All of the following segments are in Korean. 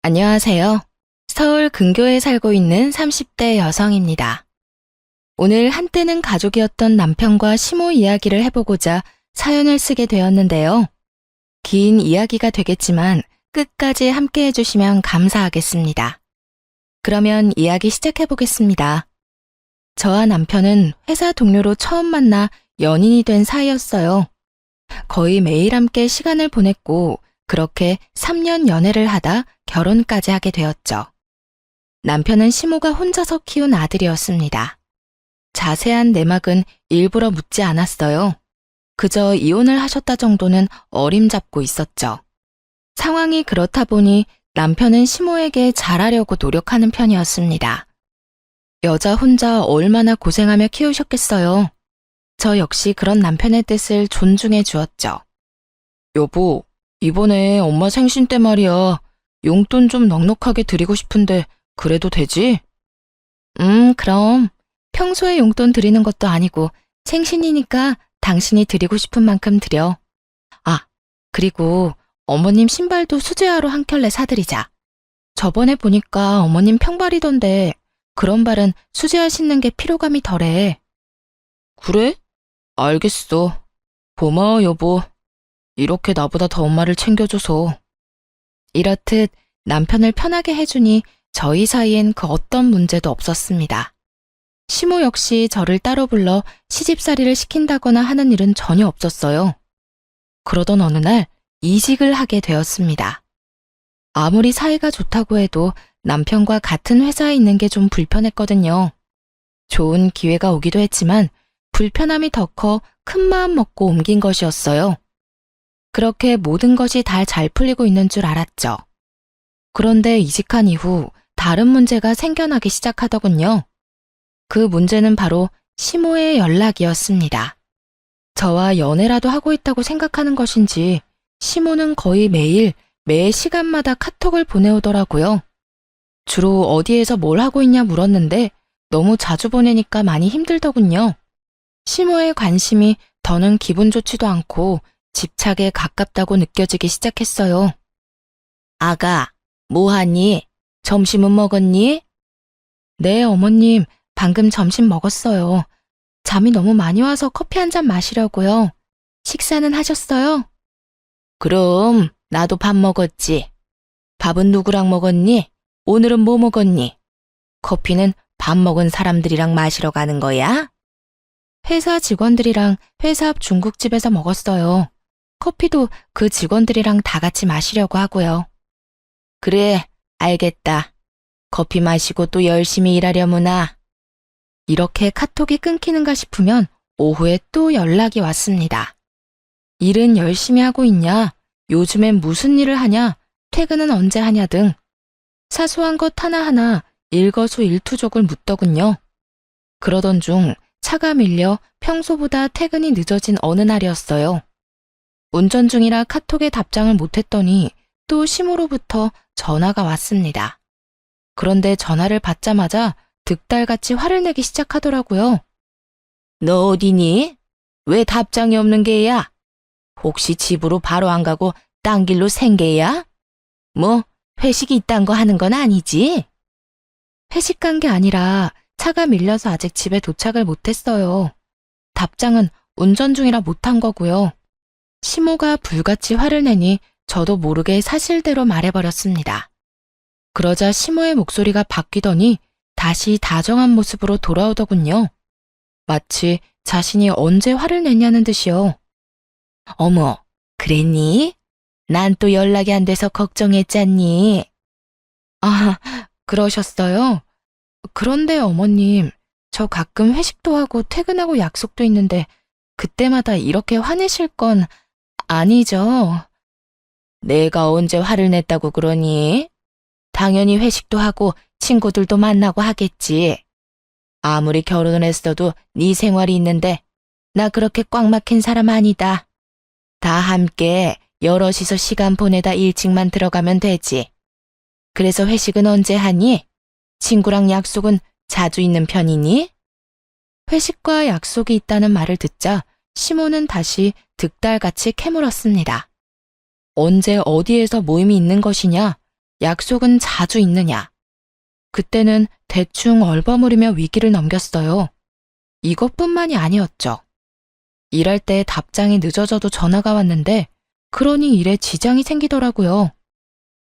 안녕하세요. 서울 근교에 살고 있는 30대 여성입니다. 오늘 한때는 가족이었던 남편과 시모 이야기를 해보고자 사연을 쓰게 되었는데요. 긴 이야기가 되겠지만 끝까지 함께 해주시면 감사하겠습니다. 그러면 이야기 시작해보겠습니다. 저와 남편은 회사 동료로 처음 만나 연인이 된 사이였어요. 거의 매일 함께 시간을 보냈고 그렇게 3년 연애를 하다 결혼까지 하게 되었죠. 남편은 시모가 혼자서 키운 아들이었습니다. 자세한 내막은 일부러 묻지 않았어요. 그저 이혼을 하셨다 정도는 어림잡고 있었죠. 상황이 그렇다 보니 남편은 시모에게 잘하려고 노력하는 편이었습니다. 여자 혼자 얼마나 고생하며 키우셨겠어요. 저 역시 그런 남편의 뜻을 존중해 주었죠. 여보, 이번에 엄마 생신 때 말이야. 용돈 좀 넉넉하게 드리고 싶은데 그래도 되지? 그럼. 평소에 용돈 드리는 것도 아니고 생신이니까 당신이 드리고 싶은 만큼 드려. 아, 그리고 어머님 신발도 수제화로 한 켤레 사드리자. 저번에 보니까 어머님 평발이던데 그런 발은 수제화 신는 게 피로감이 덜해. 그래? 알겠어. 고마워, 여보. 이렇게 나보다 더 엄마를 챙겨줘서. 이렇듯 남편을 편하게 해주니 저희 사이엔 그 어떤 문제도 없었습니다. 시모 역시 저를 따로 불러 시집살이를 시킨다거나 하는 일은 전혀 없었어요. 그러던 어느 날 이직을 하게 되었습니다. 아무리 사이가 좋다고 해도 남편과 같은 회사에 있는 게 좀 불편했거든요. 좋은 기회가 오기도 했지만 불편함이 더 커 큰 마음 먹고 옮긴 것이었어요. 그렇게 모든 것이 다 잘 풀리고 있는 줄 알았죠. 그런데 이직한 이후 다른 문제가 생겨나기 시작하더군요. 그 문제는 바로 시모의 연락이었습니다. 저와 연애라도 하고 있다고 생각하는 것인지 시모는 거의 매일 매 시간마다 카톡을 보내오더라고요. 주로 어디에서 뭘 하고 있냐 물었는데 너무 자주 보내니까 많이 힘들더군요. 시모의 관심이 더는 기분 좋지도 않고 집착에 가깝다고 느껴지기 시작했어요. 아가, 뭐하니? 점심은 먹었니? 네, 어머님, 방금 점심 먹었어요. 잠이 너무 많이 와서 커피 한 잔 마시려고요. 식사는 하셨어요? 그럼 나도 밥 먹었지. 밥은 누구랑 먹었니? 오늘은 뭐 먹었니? 커피는 밥 먹은 사람들이랑 마시러 가는 거야? 회사 직원들이랑 회사 앞 중국집에서 먹었어요. 커피도 그 직원들이랑 다 같이 마시려고 하고요. 그래, 알겠다. 커피 마시고 또 열심히 일하려무나. 이렇게 카톡이 끊기는가 싶으면 오후에 또 연락이 왔습니다. 일은 열심히 하고 있냐? 요즘엔 무슨 일을 하냐? 퇴근은 언제 하냐 등 사소한 것 하나하나 일거수일투족을 묻더군요. 그러던 중 차가 밀려 평소보다 퇴근이 늦어진 어느 날이었어요. 운전 중이라 카톡에 답장을 못했더니 또 시모로부터 전화가 왔습니다. 그런데 전화를 받자마자 득달같이 화를 내기 시작하더라고요. 너 어디니? 왜 답장이 없는 게야? 혹시 집으로 바로 안 가고 딴 길로 생게야? 뭐 회식이 있단 거 하는 건 아니지? 회식 간 게 아니라 차가 밀려서 아직 집에 도착을 못했어요. 답장은 운전 중이라 못한 거고요. 시모가 불같이 화를 내니 저도 모르게 사실대로 말해버렸습니다. 그러자 시모의 목소리가 바뀌더니 다시 다정한 모습으로 돌아오더군요. 마치 자신이 언제 화를 냈냐는 듯이요. 어머, 그랬니? 난 또 연락이 안 돼서 걱정했잖니. 아, 그러셨어요? 그런데 어머님, 저 가끔 회식도 하고 퇴근하고 약속도 있는데 그때마다 이렇게 화내실 건 아니죠? 내가 언제 화를 냈다고 그러니? 당연히 회식도 하고 친구들도 만나고 하겠지. 아무리 결혼을 했어도 네 생활이 있는데 나 그렇게 꽉 막힌 사람 아니다. 다 함께 여럿이서 시간 보내다 일찍만 들어가면 되지. 그래서 회식은 언제 하니? 친구랑 약속은 자주 있는 편이니? 회식과 약속이 있다는 말을 듣자 시모는 다시 득달같이 캐물었습니다. 언제 어디에서 모임이 있는 것이냐? 약속은 자주 있느냐? 그때는 대충 얼버무리며 위기를 넘겼어요. 이것뿐만이 아니었죠. 일할 때 답장이 늦어져도 전화가 왔는데 그러니 일에 지장이 생기더라고요.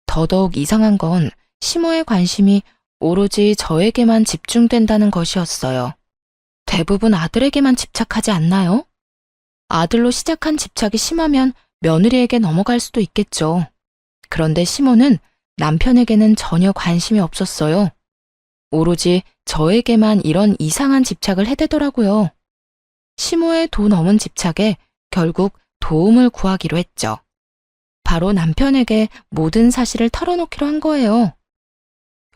더더욱 이상한 건 시모의 관심이 오로지 저에게만 집중된다는 것이었어요. 대부분 아들에게만 집착하지 않나요? 아들로 시작한 집착이 심하면 며느리에게 넘어갈 수도 있겠죠. 그런데 시모는 남편에게는 전혀 관심이 없었어요. 오로지 저에게만 이런 이상한 집착을 해대더라고요. 시모의 도 넘은 집착에 결국 도움을 구하기로 했죠. 바로 남편에게 모든 사실을 털어놓기로 한 거예요.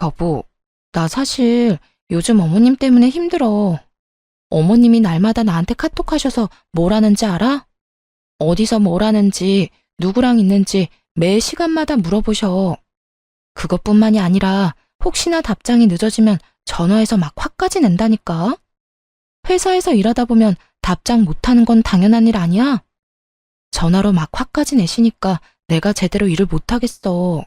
여보, 나 사실 요즘 어머님 때문에 힘들어. 어머님이 날마다 나한테 카톡하셔서 뭘 하는지 알아? 어디서 뭘 하는지, 누구랑 있는지 매 시간마다 물어보셔. 그것뿐만이 아니라 혹시나 답장이 늦어지면 전화해서 막 화까지 낸다니까. 회사에서 일하다 보면 답장 못하는 건 당연한 일 아니야? 전화로 막 화까지 내시니까 내가 제대로 일을 못하겠어.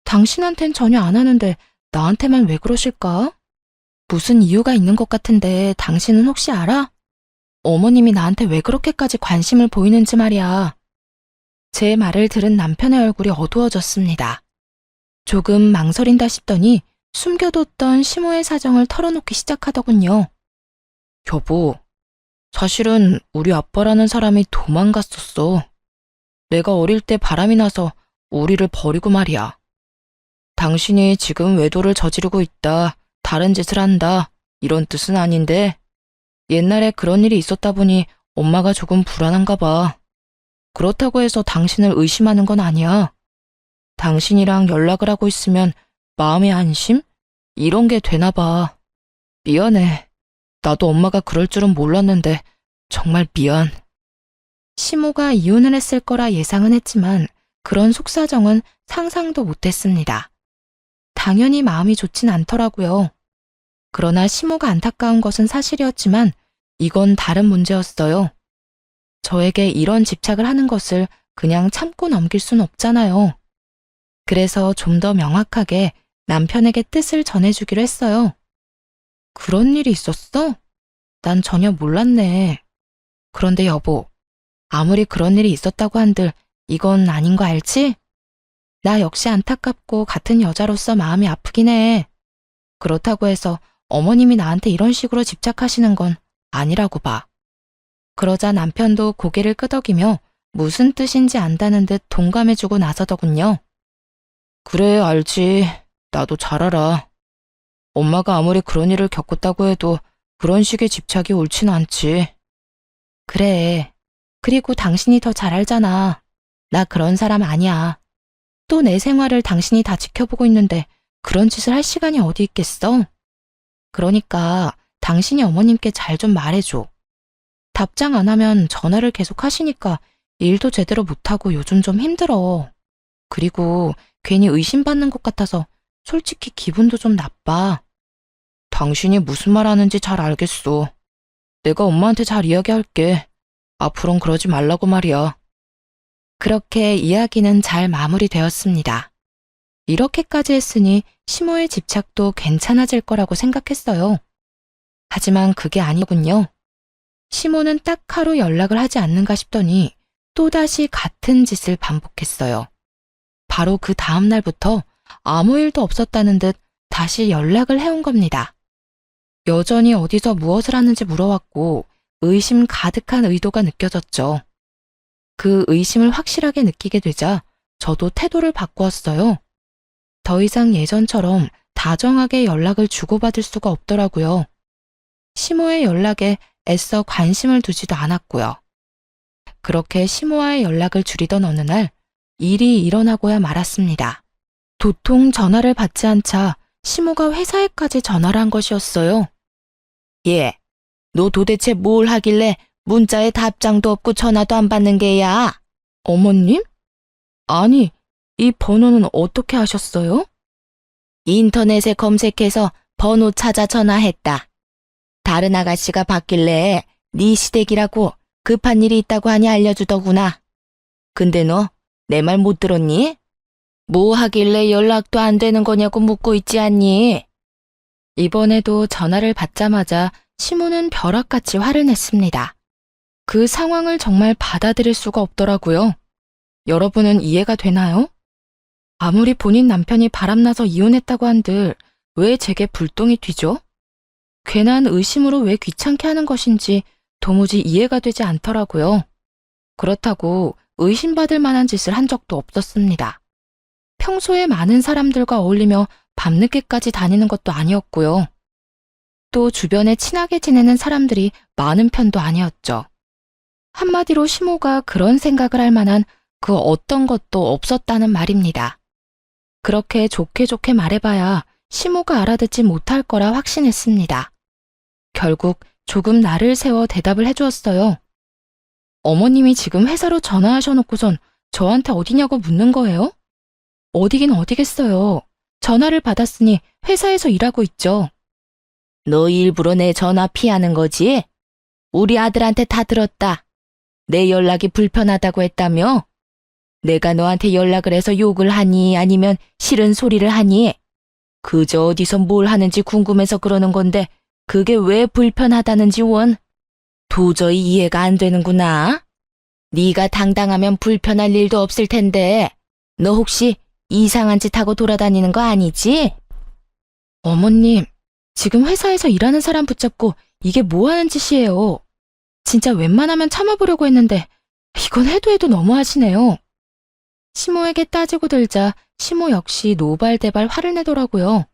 당신한텐 전혀 안 하는데 나한테만 왜 그러실까? 무슨 이유가 있는 것 같은데 당신은 혹시 알아? 어머님이 나한테 왜 그렇게까지 관심을 보이는지 말이야. 제 말을 들은 남편의 얼굴이 어두워졌습니다. 조금 망설인다 싶더니 숨겨뒀던 시모의 사정을 털어놓기 시작하더군요. 여보, 사실은 우리 아빠라는 사람이 도망갔었어. 내가 어릴 때 바람이 나서 우리를 버리고 말이야. 당신이 지금 외도를 저지르고 있다, 다른 짓을 한다, 이런 뜻은 아닌데 옛날에 그런 일이 있었다 보니 엄마가 조금 불안한가 봐. 그렇다고 해서 당신을 의심하는 건 아니야. 당신이랑 연락을 하고 있으면 마음의 안심? 이런 게 되나 봐. 미안해. 나도 엄마가 그럴 줄은 몰랐는데 정말 미안. 시모가 이혼을 했을 거라 예상은 했지만 그런 속사정은 상상도 못했습니다. 당연히 마음이 좋진 않더라고요. 그러나 시모가 안타까운 것은 사실이었지만 이건 다른 문제였어요. 저에게 이런 집착을 하는 것을 그냥 참고 넘길 순 없잖아요. 그래서 좀 더 명확하게 남편에게 뜻을 전해주기로 했어요. 그런 일이 있었어? 난 전혀 몰랐네. 그런데 여보, 아무리 그런 일이 있었다고 한들 이건 아닌 거 알지? 나 역시 안타깝고 같은 여자로서 마음이 아프긴 해. 그렇다고 해서 어머님이 나한테 이런 식으로 집착하시는 건 아니라고 봐. 그러자 남편도 고개를 끄덕이며 무슨 뜻인지 안다는 듯 동감해주고 나서더군요. 그래, 알지. 나도 잘 알아. 엄마가 아무리 그런 일을 겪었다고 해도 그런 식의 집착이 옳진 않지. 그래. 그리고 당신이 더 잘 알잖아. 나 그런 사람 아니야. 또 내 생활을 당신이 다 지켜보고 있는데 그런 짓을 할 시간이 어디 있겠어? 그러니까 당신이 어머님께 잘 좀 말해줘. 답장 안 하면 전화를 계속 하시니까 일도 제대로 못하고 요즘 좀 힘들어. 그리고 괜히 의심받는 것 같아서 솔직히 기분도 좀 나빠. 당신이 무슨 말 하는지 잘 알겠어. 내가 엄마한테 잘 이야기할게. 앞으론 그러지 말라고 말이야. 그렇게 이야기는 잘 마무리되었습니다. 이렇게까지 했으니 시모의 집착도 괜찮아질 거라고 생각했어요. 하지만 그게 아니군요. 시모는 딱 하루 연락을 하지 않는가 싶더니 또다시 같은 짓을 반복했어요. 바로 그 다음 날부터 아무 일도 없었다는 듯 다시 연락을 해온 겁니다. 여전히 어디서 무엇을 하는지 물어왔고 의심 가득한 의도가 느껴졌죠. 그 의심을 확실하게 느끼게 되자 저도 태도를 바꾸었어요. 더 이상 예전처럼 다정하게 연락을 주고받을 수가 없더라고요. 시모의 연락에 애써 관심을 두지도 않았고요. 그렇게 시모와의 연락을 줄이던 어느 날 일이 일어나고야 말았습니다. 도통 전화를 받지 않자 시모가 회사에까지 전화를 한 것이었어요. 얘, 너 도대체 뭘 하길래 문자에 답장도 없고 전화도 안 받는 게야? 어머님? 아니, 이 번호는 어떻게 아셨어요? 인터넷에 검색해서 번호 찾아 전화했다. 다른 아가씨가 받길래 네 시댁이라고 급한 일이 있다고 하니 알려주더구나. 근데 너 내 말 못 들었니? 뭐 하길래 연락도 안 되는 거냐고 묻고 있지 않니? 이번에도 전화를 받자마자 시모는 벼락같이 화를 냈습니다. 그 상황을 정말 받아들일 수가 없더라고요. 여러분은 이해가 되나요? 아무리 본인 남편이 바람나서 이혼했다고 한들 왜 제게 불똥이 튀죠? 괜한 의심으로 왜 귀찮게 하는 것인지 도무지 이해가 되지 않더라고요. 그렇다고 의심받을 만한 짓을 한 적도 없었습니다. 평소에 많은 사람들과 어울리며 밤늦게까지 다니는 것도 아니었고요. 또 주변에 친하게 지내는 사람들이 많은 편도 아니었죠. 한마디로 시모가 그런 생각을 할 만한 그 어떤 것도 없었다는 말입니다. 그렇게 좋게 좋게 말해봐야 시모가 알아듣지 못할 거라 확신했습니다. 결국 조금 나를 세워 대답을 해주었어요. 어머님이 지금 회사로 전화하셔놓고선 저한테 어디냐고 묻는 거예요? 어디긴 어디겠어요. 전화를 받았으니 회사에서 일하고 있죠. 너 일부러 내 전화 피하는 거지? 우리 아들한테 다 들었다. 내 연락이 불편하다고 했다며? 내가 너한테 연락을 해서 욕을 하니 아니면 싫은 소리를 하니? 그저 어디서 뭘 하는지 궁금해서 그러는 건데 그게 왜 불편하다는지 원? 도저히 이해가 안 되는구나. 네가 당당하면 불편할 일도 없을 텐데 너 혹시 이상한 짓 하고 돌아다니는 거 아니지? 어머님, 지금 회사에서 일하는 사람 붙잡고 이게 뭐 하는 짓이에요? 진짜 웬만하면 참아보려고 했는데 이건 해도 해도 너무하시네요. 시모에게 따지고 들자 시모 역시 노발대발 화를 내더라고요.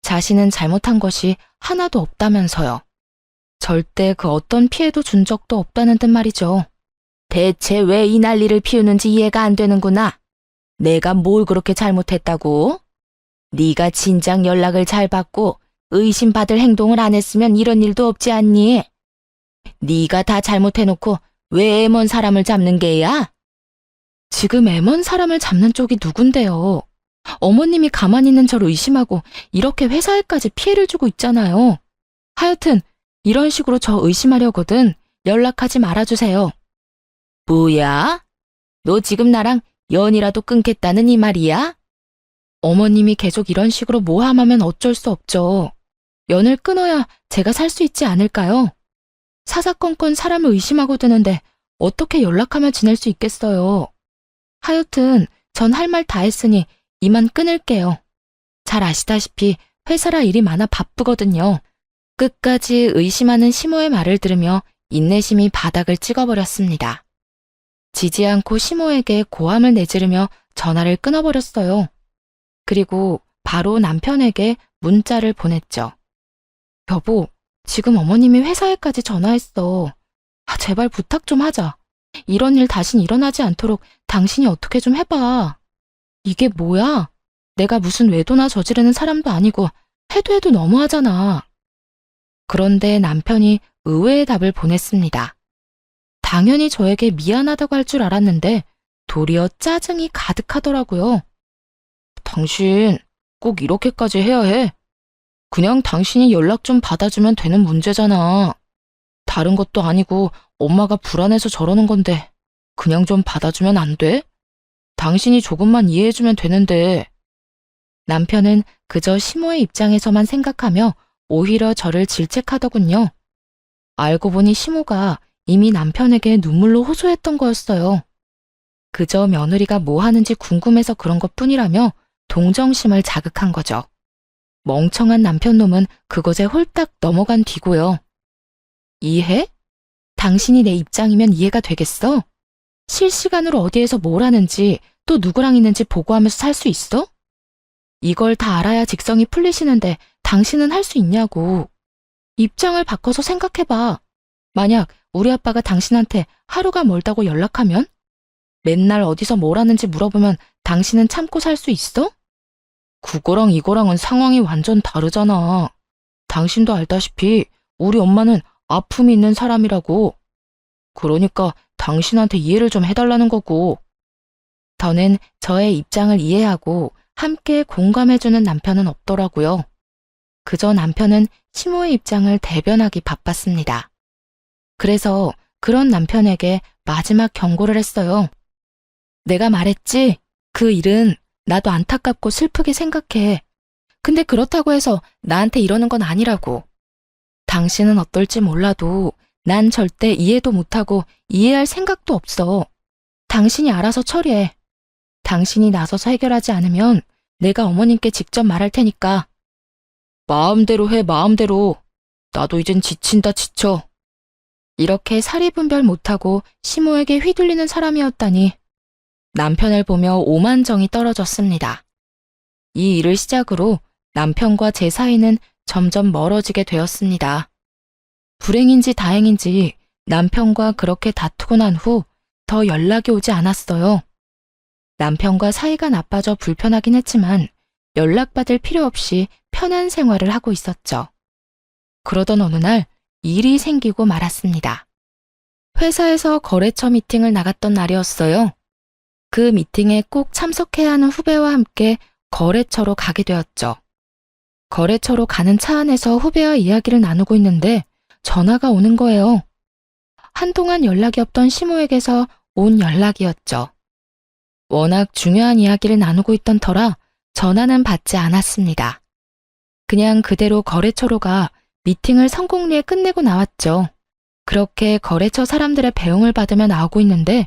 자신은 잘못한 것이 하나도 없다면서요. 절대 그 어떤 피해도 준 적도 없다는 듯 말이죠. 대체 왜 이 난리를 피우는지 이해가 안 되는구나. 내가 뭘 그렇게 잘못했다고? 네가 진작 연락을 잘 받고 의심받을 행동을 안 했으면 이런 일도 없지 않니? 네가 다 잘못해놓고 왜 애먼 사람을 잡는 게야? 지금 애먼 사람을 잡는 쪽이 누군데요? 어머님이 가만히 있는 저를 의심하고 이렇게 회사에까지 피해를 주고 있잖아요. 하여튼 이런 식으로 저 의심하려거든 연락하지 말아주세요. 뭐야? 너 지금 나랑 연이라도 끊겠다는 이 말이야? 어머님이 계속 이런 식으로 모함하면 어쩔 수 없죠. 연을 끊어야 제가 살 수 있지 않을까요? 사사건건 사람을 의심하고 드는데 어떻게 연락하며 지낼 수 있겠어요. 하여튼 전 할 말 다 했으니 이만 끊을게요. 잘 아시다시피 회사라 일이 많아 바쁘거든요. 끝까지 의심하는 시모의 말을 들으며 인내심이 바닥을 찍어버렸습니다. 지지 않고 시모에게 고함을 내지르며 전화를 끊어버렸어요. 그리고 바로 남편에게 문자를 보냈죠. 여보, 지금 어머님이 회사에까지 전화했어. 제발 부탁 좀 하자. 이런 일 다신 일어나지 않도록 당신이 어떻게 좀 해봐. 이게 뭐야? 내가 무슨 외도나 저지르는 사람도 아니고 해도 해도 너무하잖아. 그런데 남편이 의외의 답을 보냈습니다. 당연히 저에게 미안하다고 할 줄 알았는데 도리어 짜증이 가득하더라고요. 당신 꼭 이렇게까지 해야 해? 그냥 당신이 연락 좀 받아주면 되는 문제잖아. 다른 것도 아니고 엄마가 불안해서 저러는 건데 그냥 좀 받아주면 안 돼? 당신이 조금만 이해해주면 되는데. 남편은 그저 시모의 입장에서만 생각하며 오히려 저를 질책하더군요. 알고 보니 시모가 이미 남편에게 눈물로 호소했던 거였어요. 그저 며느리가 뭐 하는지 궁금해서 그런 것뿐이라며 동정심을 자극한 거죠. 멍청한 남편놈은 그것에 홀딱 넘어간 뒤고요. 이해? 당신이 내 입장이면 이해가 되겠어? 실시간으로 어디에서 뭘 하는지 또 누구랑 있는지 보고하면서 살 수 있어? 이걸 다 알아야 직성이 풀리시는데 당신은 할 수 있냐고. 입장을 바꿔서 생각해봐. 만약 우리 아빠가 당신한테 하루가 멀다고 연락하면? 맨날 어디서 뭘 하는지 물어보면 당신은 참고 살 수 있어? 그거랑 이거랑은 상황이 완전 다르잖아. 당신도 알다시피 우리 엄마는 아픔이 있는 사람이라고. 그러니까 당신한테 이해를 좀 해달라는 거고. 저는 저의 입장을 이해하고 함께 공감해주는 남편은 없더라고요. 그저 남편은 시모의 입장을 대변하기 바빴습니다. 그래서 그런 남편에게 마지막 경고를 했어요. 내가 말했지? 그 일은 나도 안타깝고 슬프게 생각해. 근데 그렇다고 해서 나한테 이러는 건 아니라고. 당신은 어떨지 몰라도 난 절대 이해도 못하고 이해할 생각도 없어. 당신이 알아서 처리해. 당신이 나서서 해결하지 않으면 내가 어머님께 직접 말할 테니까. 마음대로 해, 마음대로. 나도 이젠 지친다, 지쳐. 이렇게 사리분별 못하고 시모에게 휘둘리는 사람이었다니. 남편을 보며 오만정이 떨어졌습니다. 이 일을 시작으로 남편과 제 사이는 점점 멀어지게 되었습니다. 불행인지 다행인지 남편과 그렇게 다투고 난 후 더 연락이 오지 않았어요. 남편과 사이가 나빠져 불편하긴 했지만 연락받을 필요 없이 편한 생활을 하고 있었죠. 그러던 어느 날 일이 생기고 말았습니다. 회사에서 거래처 미팅을 나갔던 날이었어요. 그 미팅에 꼭 참석해야 하는 후배와 함께 거래처로 가게 되었죠. 거래처로 가는 차 안에서 후배와 이야기를 나누고 있는데 전화가 오는 거예요. 한동안 연락이 없던 시모에게서 온 연락이었죠. 워낙 중요한 이야기를 나누고 있던 터라 전화는 받지 않았습니다. 그냥 그대로 거래처로 가 미팅을 성공리에 끝내고 나왔죠. 그렇게 거래처 사람들의 배웅을 받으며 나오고 있는데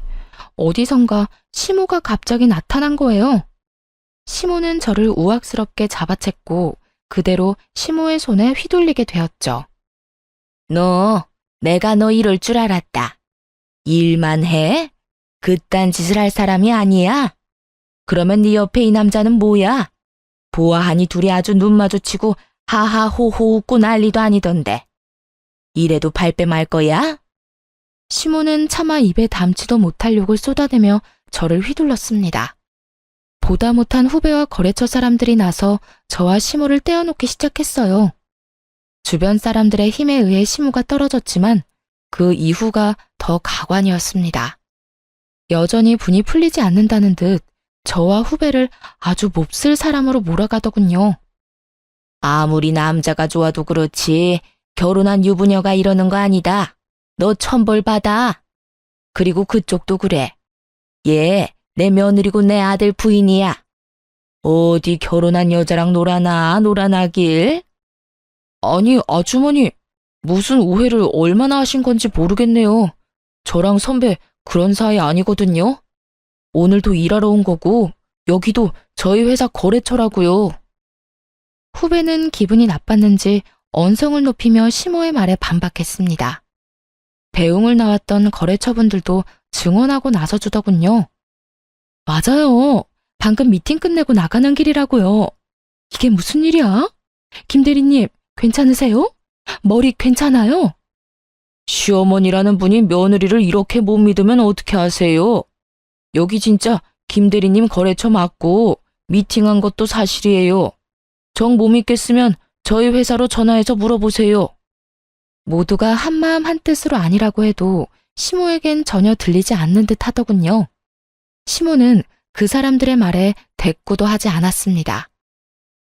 어디선가 시모가 갑자기 나타난 거예요. 시모는 저를 우악스럽게 잡아챘고 그대로 시모의 손에 휘둘리게 되었죠. 내가 너 이럴 줄 알았다. 일만 해? 그딴 짓을 할 사람이 아니야? 그러면 네 옆에 이 남자는 뭐야? 보아하니 둘이 아주 눈 마주치고 하하호호 웃고 난리도 아니던데. 이래도 발뺌 할 거야? 시모는 차마 입에 담지도 못할 욕을 쏟아내며 저를 휘둘렀습니다. 보다 못한 후배와 거래처 사람들이 나서 저와 시모를 떼어놓기 시작했어요. 주변 사람들의 힘에 의해 시모가 떨어졌지만 그 이후가 더 가관이었습니다. 여전히 분이 풀리지 않는다는 듯 저와 후배를 아주 몹쓸 사람으로 몰아가더군요. 아무리 남자가 좋아도 그렇지 결혼한 유부녀가 이러는 거 아니다. 너 천벌 받아. 그리고 그쪽도 그래. 얘 내 며느리고 내 아들 부인이야. 어디 결혼한 여자랑 놀아나길? 아니 아주머니 무슨 오해를 얼마나 하신 건지 모르겠네요. 저랑 선배 그런 사이 아니거든요. 오늘도 일하러 온 거고 여기도 저희 회사 거래처라고요. 후배는 기분이 나빴는지 언성을 높이며 시모의 말에 반박했습니다. 배웅을 나왔던 거래처분들도 증언하고 나서주더군요. 맞아요. 방금 미팅 끝내고 나가는 길이라고요. 이게 무슨 일이야? 김 대리님, 괜찮으세요? 머리 괜찮아요? 시어머니라는 분이 며느리를 이렇게 못 믿으면 어떻게 하세요? 여기 진짜 김 대리님 거래처 맞고 미팅한 것도 사실이에요. 정 못 믿겠으면 저희 회사로 전화해서 물어보세요. 모두가 한마음 한뜻으로 아니라고 해도 시모에겐 전혀 들리지 않는 듯 하더군요. 시모는 그 사람들의 말에 대꾸도 하지 않았습니다.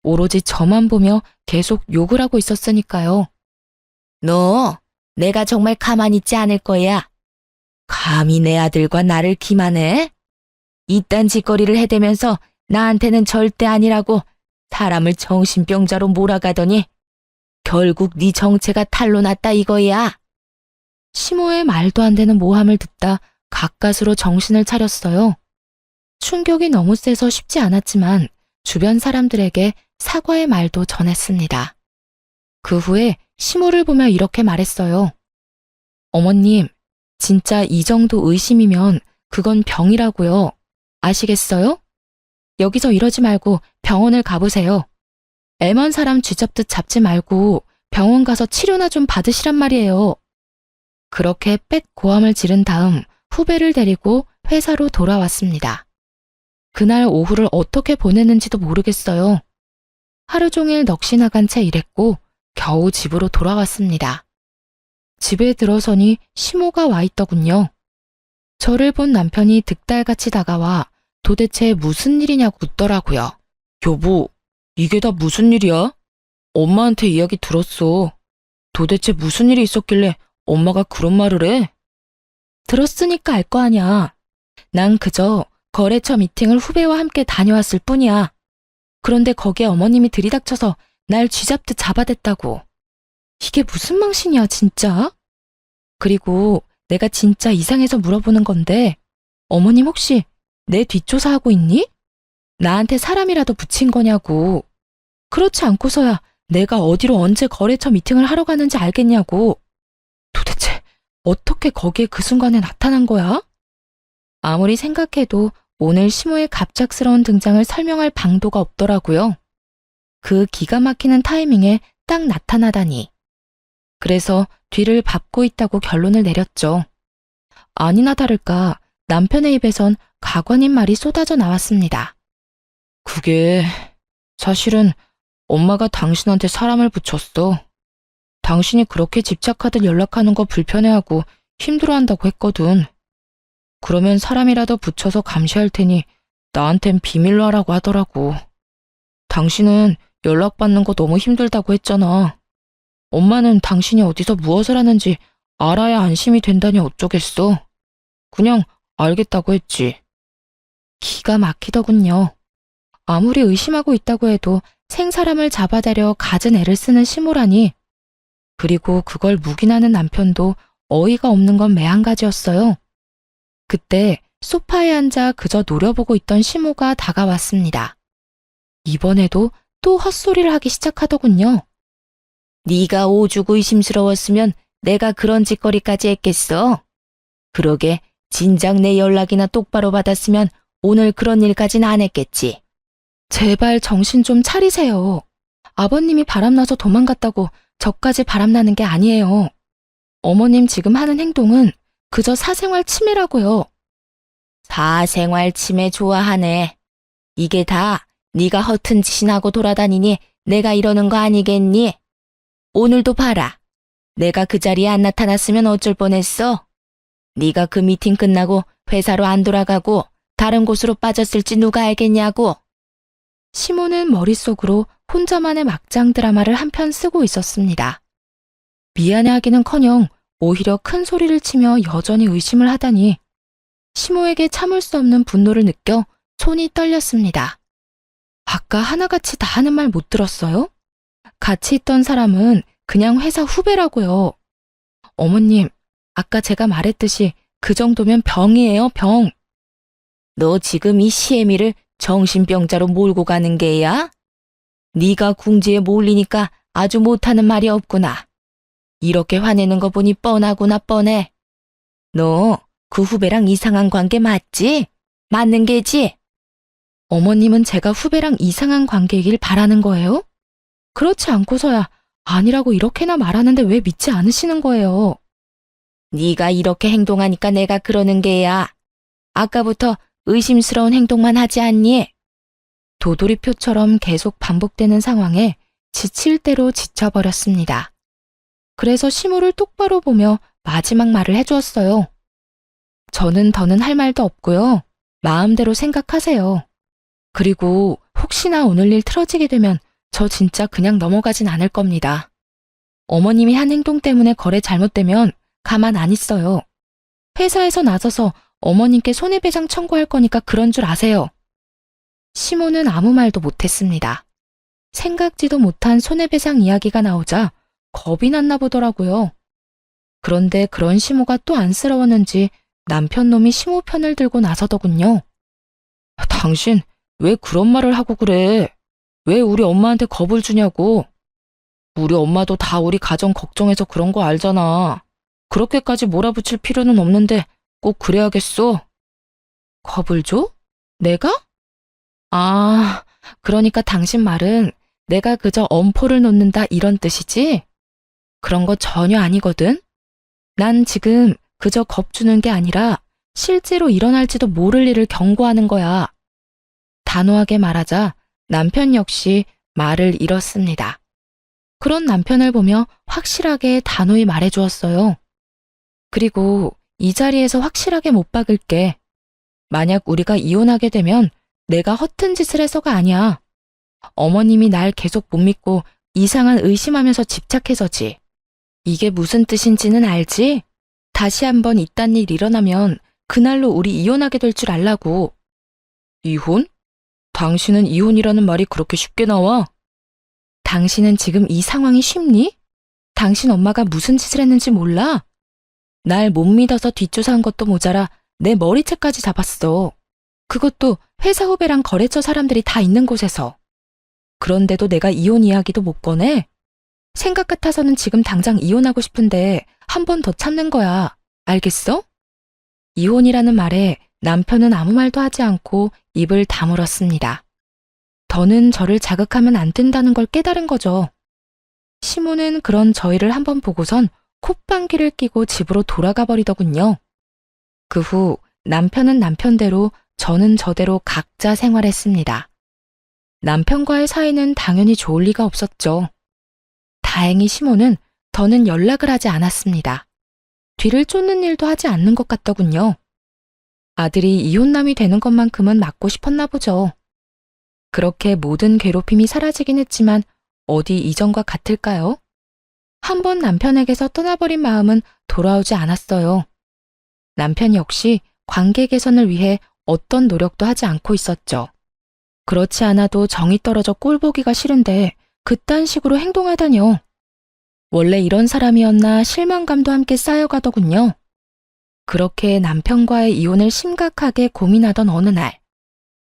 오로지 저만 보며 계속 욕을 하고 있었으니까요. 너, 내가 정말 가만히 있지 않을 거야. 감히 내 아들과 나를 기만해? 이딴 짓거리를 해대면서 나한테는 절대 아니라고 사람을 정신병자로 몰아가더니 결국 네 정체가 탄로 났다 이거야. 시모의 말도 안 되는 모함을 듣다 가까스로 정신을 차렸어요. 충격이 너무 세서 쉽지 않았지만 주변 사람들에게 사과의 말도 전했습니다. 그 후에 시모를 보며 이렇게 말했어요. 어머님, 진짜 이 정도 의심이면 그건 병이라고요. 아시겠어요? 여기서 이러지 말고 병원을 가보세요. 애먼 사람 쥐잡듯 잡지 말고 병원 가서 치료나 좀 받으시란 말이에요. 그렇게 빽 고함을 지른 다음 후배를 데리고 회사로 돌아왔습니다. 그날 오후를 어떻게 보냈는지도 모르겠어요. 하루 종일 넋이 나간 채 일했고 겨우 집으로 돌아왔습니다. 집에 들어서니 시모가 와 있더군요. 저를 본 남편이 득달같이 다가와 도대체 무슨 일이냐고 묻더라고요. 여보, 이게 다 무슨 일이야? 엄마한테 이야기 들었어. 도대체 무슨 일이 있었길래 엄마가 그런 말을 해? 들었으니까 알 거 아냐. 난 그저 거래처 미팅을 후배와 함께 다녀왔을 뿐이야. 그런데 거기에 어머님이 들이닥쳐서 날 쥐잡듯 잡아댔다고. 이게 무슨 망신이야, 진짜? 그리고 내가 진짜 이상해서 물어보는 건데, 어머님 혹시 내 뒷조사하고 있니? 나한테 사람이라도 붙인 거냐고. 그렇지 않고서야 내가 어디로 언제 거래처 미팅을 하러 가는지 알겠냐고. 도대체 어떻게 거기에 그 순간에 나타난 거야? 아무리 생각해도 오늘 시모의 갑작스러운 등장을 설명할 방도가 없더라고요. 그 기가 막히는 타이밍에 딱 나타나다니. 그래서 뒤를 밟고 있다고 결론을 내렸죠. 아니나 다를까 남편의 입에선 가관인 말이 쏟아져 나왔습니다. 그게 사실은 엄마가 당신한테 사람을 붙였어. 당신이 그렇게 집착하듯 연락하는 거 불편해하고 힘들어한다고 했거든. 그러면 사람이라도 붙여서 감시할 테니 나한텐 비밀로 하라고 하더라고. 당신은 연락받는 거 너무 힘들다고 했잖아. 엄마는 당신이 어디서 무엇을 하는지 알아야 안심이 된다니 어쩌겠어. 그냥 알겠다고 했지. 기가 막히더군요. 아무리 의심하고 있다고 해도 생사람을 잡아다려 갖은 애를 쓰는 시모라니. 그리고 그걸 묵인하는 남편도 어이가 없는 건 매한가지였어요. 그때 소파에 앉아 그저 노려보고 있던 시모가 다가왔습니다. 이번에도 또 헛소리를 하기 시작하더군요. 네가 오죽 의심스러웠으면 내가 그런 짓거리까지 했겠어. 그러게 진작 내 연락이나 똑바로 받았으면 오늘 그런 일까지는 안 했겠지. 제발 정신 좀 차리세요. 아버님이 바람나서 도망갔다고 저까지 바람나는 게 아니에요. 어머님 지금 하는 행동은 그저 사생활 침해라고요. 사생활 침해 좋아하네. 이게 다 네가 허튼 짓이나고 돌아다니니 내가 이러는 거 아니겠니? 오늘도 봐라. 내가 그 자리에 안 나타났으면 어쩔 뻔했어. 네가 그 미팅 끝나고 회사로 안 돌아가고 다른 곳으로 빠졌을지 누가 알겠냐고. 시모는 머릿속으로 혼자만의 막장 드라마를 한 편 쓰고 있었습니다. 미안해하기는커녕 오히려 큰 소리를 치며 여전히 의심을 하다니 시모에게 참을 수 없는 분노를 느껴 손이 떨렸습니다. 아까 하나같이 다 하는 말 못 들었어요? 같이 있던 사람은 그냥 회사 후배라고요. 어머님, 아까 제가 말했듯이 그 정도면 병이에요, 병. 너 지금 이 시애미를 정신병자로 몰고 가는 게야? 네가 궁지에 몰리니까 아주 못하는 말이 없구나. 이렇게 화내는 거 보니 뻔하구나 뻔해. 너 그 후배랑 이상한 관계 맞지? 맞는 게지? 어머님은 제가 후배랑 이상한 관계이길 바라는 거예요? 그렇지 않고서야 아니라고 이렇게나 말하는데 왜 믿지 않으시는 거예요? 네가 이렇게 행동하니까 내가 그러는 게야. 아까부터 의심스러운 행동만 하지 않니? 도돌이표처럼 계속 반복되는 상황에 지칠 대로 지쳐버렸습니다. 그래서 시모를 똑바로 보며 마지막 말을 해주었어요. 저는 더는 할 말도 없고요. 마음대로 생각하세요. 그리고 혹시나 오늘 일 틀어지게 되면 저 진짜 그냥 넘어가진 않을 겁니다. 어머님이 한 행동 때문에 거래 잘못되면 가만 안 있어요. 회사에서 나서서 어머님께 손해배상 청구할 거니까 그런 줄 아세요. 시모는 아무 말도 못했습니다. 생각지도 못한 손해배상 이야기가 나오자 겁이 났나 보더라고요. 그런데 그런 시모가 또 안쓰러웠는지 남편 놈이 시모 편을 들고 나서더군요. 당신 왜 그런 말을 하고 그래? 왜 우리 엄마한테 겁을 주냐고. 우리 엄마도 다 우리 가정 걱정해서 그런 거 알잖아. 그렇게까지 몰아붙일 필요는 없는데 꼭 그래야겠어? 겁을 줘? 내가? 아, 그러니까 당신 말은 내가 그저 엄포를 놓는다 이런 뜻이지? 그런 거 전혀 아니거든? 난 지금 그저 겁주는 게 아니라 실제로 일어날지도 모를 일을 경고하는 거야. 단호하게 말하자 남편 역시 말을 잃었습니다. 그런 남편을 보며 확실하게 단호히 말해주었어요. 그리고 이 자리에서 확실하게 못 박을게. 만약 우리가 이혼하게 되면 내가 허튼 짓을 해서가 아니야. 어머님이 날 계속 못 믿고 이상한 의심하면서 집착해서지. 이게 무슨 뜻인지는 알지? 다시 한번 이딴 일 일어나면 그날로 우리 이혼하게 될 줄 알라고. 이혼? 당신은 이혼이라는 말이 그렇게 쉽게 나와? 당신은 지금 이 상황이 쉽니? 당신 엄마가 무슨 짓을 했는지 몰라? 날 못 믿어서 뒷조사한 것도 모자라 내 머리채까지 잡았어. 그것도 회사 후배랑 거래처 사람들이 다 있는 곳에서. 그런데도 내가 이혼 이야기도 못 꺼내? 생각 같아서는 지금 당장 이혼하고 싶은데 한 번 더 참는 거야. 알겠어? 이혼이라는 말에 남편은 아무 말도 하지 않고 입을 다물었습니다. 더는 저를 자극하면 안 된다는 걸 깨달은 거죠. 시모는 그런 저희를 한번 보고선 콧방귀를 뀌고 집으로 돌아가 버리더군요. 그 후 남편은 남편대로 저는 저대로 각자 생활했습니다. 남편과의 사이는 당연히 좋을 리가 없었죠. 다행히 시모는 더는 연락을 하지 않았습니다. 뒤를 쫓는 일도 하지 않는 것 같더군요. 아들이 이혼남이 되는 것만큼은 막고 싶었나 보죠. 그렇게 모든 괴롭힘이 사라지긴 했지만 어디 이전과 같을까요? 한번 남편에게서 떠나버린 마음은 돌아오지 않았어요. 남편 역시 관계 개선을 위해 어떤 노력도 하지 않고 있었죠. 그렇지 않아도 정이 떨어져 꼴보기가 싫은데 그딴 식으로 행동하다뇨. 원래 이런 사람이었나 실망감도 함께 쌓여가더군요. 그렇게 남편과의 이혼을 심각하게 고민하던 어느 날,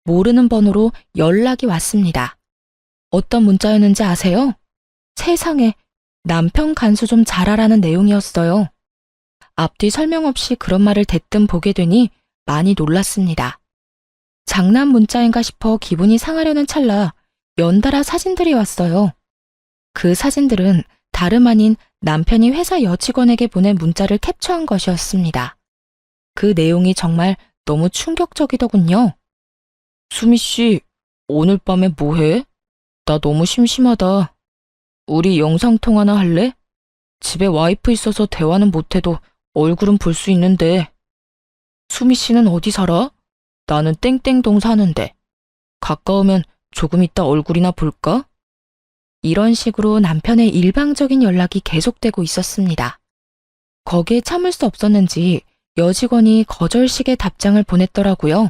모르는 번호로 연락이 왔습니다. 어떤 문자였는지 아세요? 세상에, 남편 간수 좀 잘하라는 내용이었어요. 앞뒤 설명 없이 그런 말을 대뜸 보게 되니 많이 놀랐습니다. 장난 문자인가 싶어 기분이 상하려는 찰나 연달아 사진들이 왔어요. 그 사진들은 다름 아닌 남편이 회사 여직원에게 보낸 문자를 캡처한 것이었습니다. 그 내용이 정말 너무 충격적이더군요. 수미 씨, 오늘 밤에 뭐 해? 나 너무 심심하다. 우리 영상통화나 할래? 집에 와이프 있어서 대화는 못해도 얼굴은 볼 수 있는데. 수미 씨는 어디 살아? 나는 땡땡동 사는데. 가까우면 조금 이따 얼굴이나 볼까? 이런 식으로 남편의 일방적인 연락이 계속되고 있었습니다. 거기에 참을 수 없었는지 여직원이 거절식의 답장을 보냈더라고요.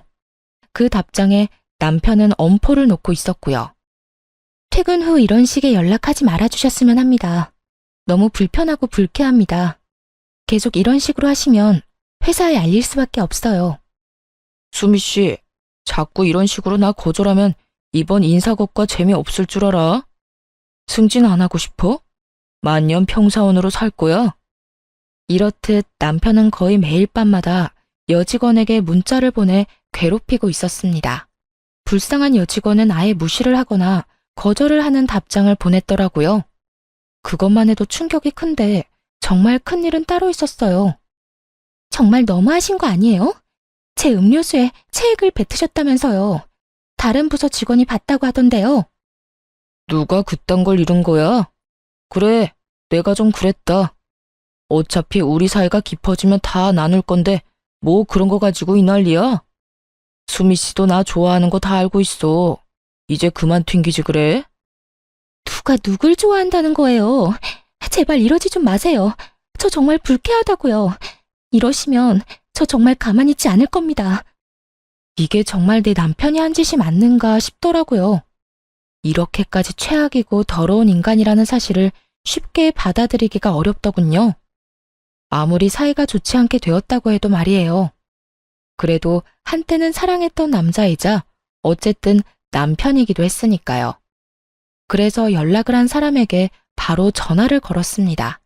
그 답장에 남편은 엄포를 놓고 있었고요. 퇴근 후 이런 식의 연락하지 말아주셨으면 합니다. 너무 불편하고 불쾌합니다. 계속 이런 식으로 하시면 회사에 알릴 수밖에 없어요. 수미 씨, 자꾸 이런 식으로 나 거절하면 이번 인사고과 재미없을 줄 알아? 승진 안 하고 싶어? 만년 평사원으로 살 거야? 이렇듯 남편은 거의 매일 밤마다 여직원에게 문자를 보내 괴롭히고 있었습니다. 불쌍한 여직원은 아예 무시를 하거나 거절을 하는 답장을 보냈더라고요. 그것만 해도 충격이 큰데 정말 큰일은 따로 있었어요. 정말 너무하신 거 아니에요? 제 음료수에 체액을 뱉으셨다면서요. 다른 부서 직원이 봤다고 하던데요. 누가 그딴 걸 이룬 거야? 그래, 내가 좀 그랬다. 어차피 우리 사이가 깊어지면 다 나눌 건데 뭐 그런 거 가지고 이 난리야? 수미 씨도 나 좋아하는 거 다 알고 있어. 이제 그만 튕기지 그래? 누가 누굴 좋아한다는 거예요? 제발 이러지 좀 마세요. 저 정말 불쾌하다고요. 이러시면 저 정말 가만히 있지 않을 겁니다. 이게 정말 내 남편이 한 짓이 맞는가 싶더라고요. 이렇게까지 최악이고 더러운 인간이라는 사실을 쉽게 받아들이기가 어렵더군요. 아무리 사이가 좋지 않게 되었다고 해도 말이에요. 그래도 한때는 사랑했던 남자이자 어쨌든 남편이기도 했으니까요. 그래서 연락을 한 사람에게 바로 전화를 걸었습니다.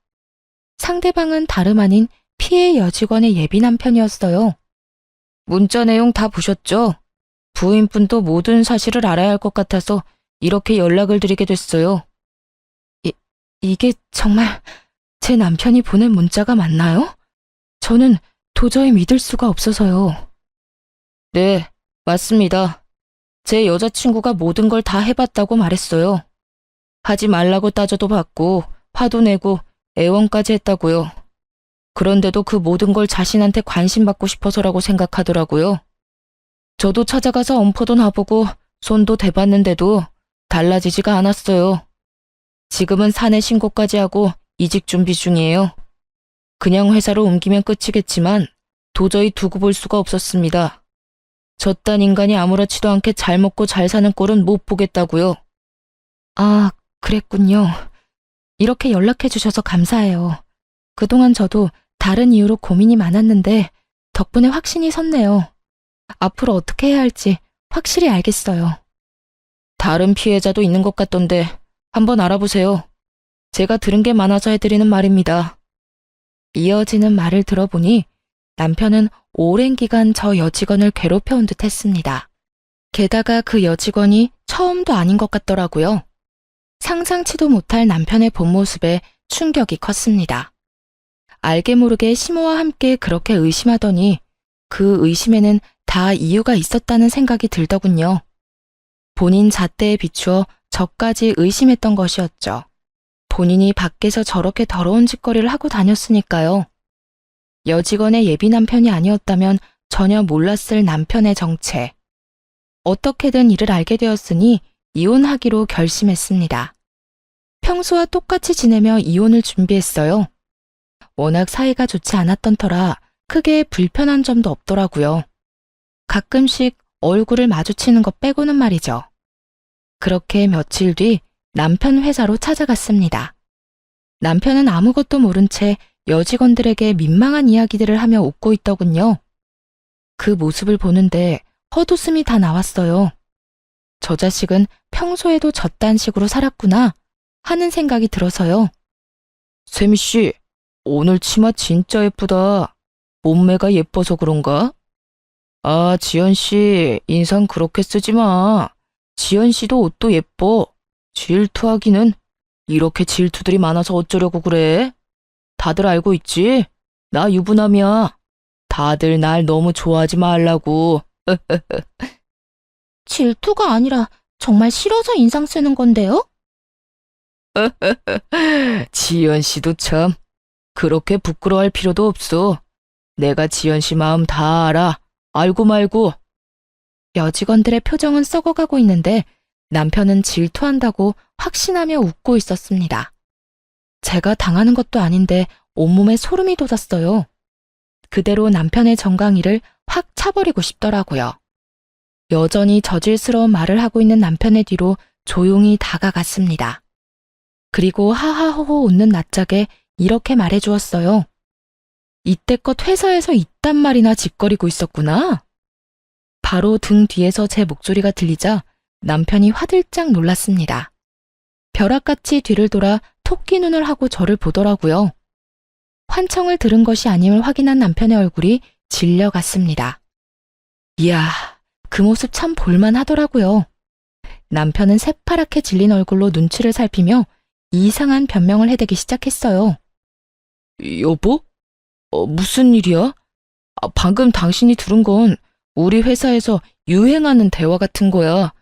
상대방은 다름 아닌 피해 여직원의 예비 남편이었어요. 문자 내용 다 보셨죠? 부인분도 모든 사실을 알아야 할 것 같아서 이렇게 연락을 드리게 됐어요. 이게 정말 제 남편이 보낸 문자가 맞나요? 저는 도저히 믿을 수가 없어서요. 네, 맞습니다. 제 여자친구가 모든 걸 다 해봤다고 말했어요. 하지 말라고 따져도 받고 화도 내고 애원까지 했다고요. 그런데도 그 모든 걸 자신한테 관심받고 싶어서라고 생각하더라고요. 저도 찾아가서 엄포도 놔보고 손도 대봤는데도 달라지지가 않았어요. 지금은 사내 신고까지 하고 이직 준비 중이에요. 그냥 회사로 옮기면 끝이겠지만 도저히 두고 볼 수가 없었습니다. 저딴 인간이 아무렇지도 않게 잘 먹고 잘 사는 꼴은 못 보겠다고요. 아, 그랬군요. 이렇게 연락해 주셔서 감사해요. 그동안 저도 다른 이유로 고민이 많았는데 덕분에 확신이 섰네요. 앞으로 어떻게 해야 할지 확실히 알겠어요. 다른 피해자도 있는 것 같던데 한번 알아보세요. 제가 들은 게 많아서 해드리는 말입니다. 이어지는 말을 들어보니 남편은 오랜 기간 저 여직원을 괴롭혀온 듯 했습니다. 게다가 그 여직원이 처음도 아닌 것 같더라고요. 상상치도 못할 남편의 본 모습에 충격이 컸습니다. 알게 모르게 시모와 함께 그렇게 의심하더니 그 의심에는 다 이유가 있었다는 생각이 들더군요. 본인 잣대에 비추어 저까지 의심했던 것이었죠. 본인이 밖에서 저렇게 더러운 짓거리를 하고 다녔으니까요. 여직원의 예비 남편이 아니었다면 전혀 몰랐을 남편의 정체. 어떻게든 이를 알게 되었으니 이혼하기로 결심했습니다. 평소와 똑같이 지내며 이혼을 준비했어요. 워낙 사이가 좋지 않았던 터라 크게 불편한 점도 없더라고요. 가끔씩 얼굴을 마주치는 것 빼고는 말이죠. 그렇게 며칠 뒤 남편 회사로 찾아갔습니다. 남편은 아무것도 모른 채 여직원들에게 민망한 이야기들을 하며 웃고 있더군요. 그 모습을 보는데 헛웃음이 다 나왔어요. 저 자식은 평소에도 저딴 식으로 살았구나 하는 생각이 들어서요. 세미 씨, 오늘 치마 진짜 예쁘다. 몸매가 예뻐서 그런가? 아, 지연 씨, 인상 그렇게 쓰지 마. 지연 씨도 옷도 예뻐. 질투하기는. 이렇게 질투들이 많아서 어쩌려고 그래? 다들 알고 있지? 나 유부남이야. 다들 날 너무 좋아하지 말라고. 질투가 아니라 정말 싫어서 인상 쓰는 건데요? 지연 씨도 참. 그렇게 부끄러워할 필요도 없어. 내가 지연 씨 마음 다 알아. 알고 말고. 여직원들의 표정은 썩어가고 있는데 남편은 질투한다고 확신하며 웃고 있었습니다. 제가 당하는 것도 아닌데 온몸에 소름이 돋았어요. 그대로 남편의 정강이를 확 차버리고 싶더라고요. 여전히 저질스러운 말을 하고 있는 남편의 뒤로 조용히 다가갔습니다. 그리고 하하호호 웃는 낯짝에 이렇게 말해주었어요. 이때껏 회사에서 이딴 말이나 짓거리고 있었구나. 바로 등 뒤에서 제 목소리가 들리자 남편이 화들짝 놀랐습니다. 벼락같이 뒤를 돌아 토끼 눈을 하고 저를 보더라고요. 환청을 들은 것이 아님을 확인한 남편의 얼굴이 질려갔습니다. 이야, 그 모습 참 볼만하더라고요. 남편은 새파랗게 질린 얼굴로 눈치를 살피며 이상한 변명을 해대기 시작했어요. 여보? 무슨 일이야? 방금 당신이 들은 건 우리 회사에서 유행하는 대화 같은 거야.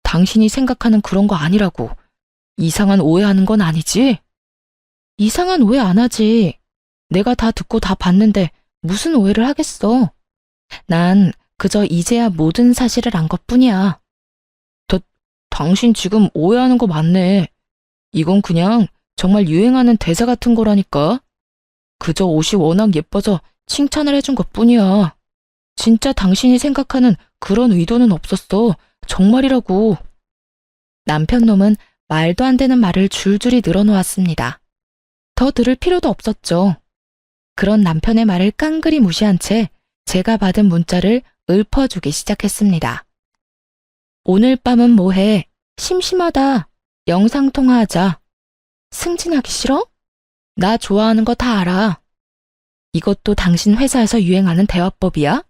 당신이 생각하는 그런 거 아니라고. 이상한 오해하는 건 아니지? 이상한 오해 안 하지. 내가 다 듣고 다 봤는데 무슨 오해를 하겠어. 난 그저 이제야 모든 사실을 안 것뿐이야. 당신 지금 오해하는 거 맞네. 이건 그냥 정말 유행하는 대사 같은 거라니까. 그저 옷이 워낙 예뻐서 칭찬을 해준 것뿐이야. 진짜 당신이 생각하는 그런 의도는 없었어. 정말이라고. 남편 놈은 말도 안 되는 말을 줄줄이 늘어놓았습니다. 더 들을 필요도 없었죠. 그런 남편의 말을 깡그리 무시한 채 제가 받은 문자를 읊어주기 시작했습니다. 오늘 밤은 뭐해? 심심하다. 영상통화하자. 승진하기 싫어? 나 좋아하는 거 다 알아. 이것도 당신 회사에서 유행하는 대화법이야?